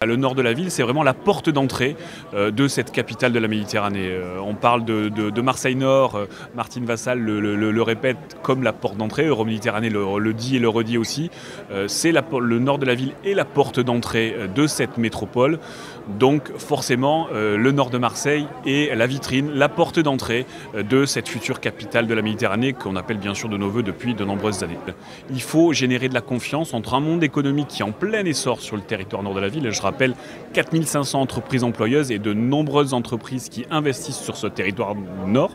Le nord de la ville, c'est vraiment la porte d'entrée de cette capitale de la Méditerranée. On parle de Marseille-Nord, Martine Vassal le répète comme la porte d'entrée, Euroméditerranée le dit et le redit aussi. Le nord de la ville est la porte d'entrée de cette métropole. Donc forcément, le nord de Marseille est la vitrine, la porte d'entrée de cette future capitale de la Méditerranée qu'on appelle bien sûr de nos voeux depuis de nombreuses années. Il faut générer de la confiance entre un monde économique qui est en plein essor sur le territoire nord de la ville. Je rappelle 4500 entreprises employeuses et de nombreuses entreprises qui investissent sur ce territoire nord,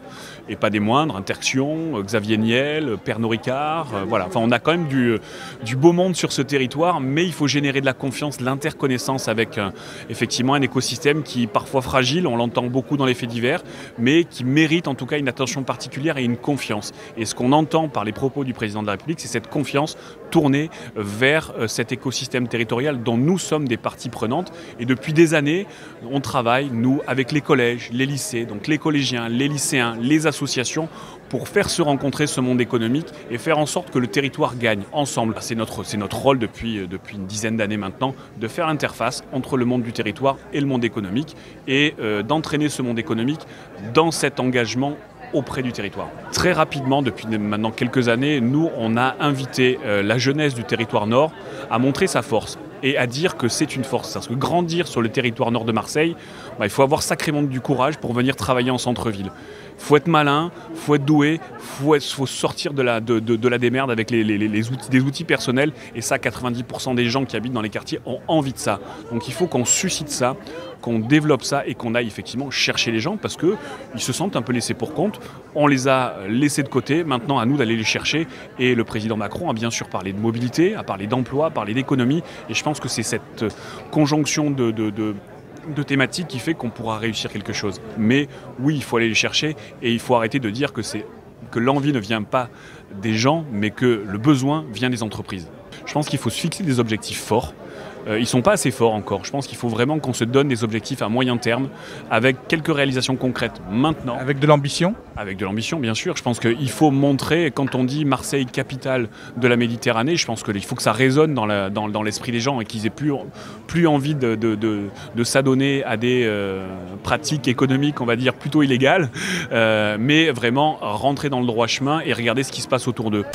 et pas des moindres, Interxion, Xavier Niel, Pernod Ricard, voilà. Enfin, on a quand même du beau monde sur ce territoire, mais il faut générer de la confiance, de l'interconnaissance avec effectivement un écosystème qui est parfois fragile, on l'entend beaucoup dans les faits divers, mais qui mérite en tout cas une attention particulière et une confiance. Et ce qu'on entend par les propos du président de la République, c'est cette confiance tournée vers cet écosystème territorial dont nous sommes des parties prenantes. Et depuis des années, on travaille, nous, avec les collèges, les lycées, donc les collégiens, les lycéens, les associations, pour faire se rencontrer ce monde économique et faire en sorte que le territoire gagne ensemble. C'est notre rôle depuis une dizaine d'années maintenant, de faire l'interface entre le monde du territoire et le monde économique et d'entraîner ce monde économique dans cet engagement auprès du territoire. Très rapidement, depuis maintenant quelques années, nous, on a invité la jeunesse du territoire nord à montrer sa force et à dire que c'est une force. Parce que grandir sur le territoire nord de Marseille, il faut avoir sacrément du courage pour venir travailler en centre-ville. Il faut être malin, il faut être doué, il faut sortir de la démerde avec des outils personnels. Et ça, 90% des gens qui habitent dans les quartiers ont envie de ça. Donc il faut qu'on suscite ça, qu'on développe ça et qu'on aille effectivement chercher les gens parce qu'ils se sentent un peu laissés pour compte. On les a laissés de côté, maintenant à nous d'aller les chercher. Et le président Macron a bien sûr parlé de mobilité, a parlé d'emploi, a parlé d'économie. Et je pense que c'est cette conjonction de thématiques qui fait qu'on pourra réussir quelque chose. Mais oui, il faut aller les chercher et il faut arrêter de dire que l'envie ne vient pas des gens, mais que le besoin vient des entreprises. Je pense qu'il faut se fixer des objectifs forts. Ils ne sont pas assez forts encore. Je pense qu'il faut vraiment qu'on se donne des objectifs à moyen terme avec quelques réalisations concrètes maintenant. Avec de l'ambition ? Avec de l'ambition, bien sûr. Je pense qu'il faut montrer, quand on dit Marseille, capitale de la Méditerranée, je pense qu'il faut que ça résonne dans l'esprit des gens et qu'ils aient plus envie de s'adonner à des pratiques économiques, on va dire, plutôt illégales, mais vraiment rentrer dans le droit chemin et regarder ce qui se passe autour d'eux.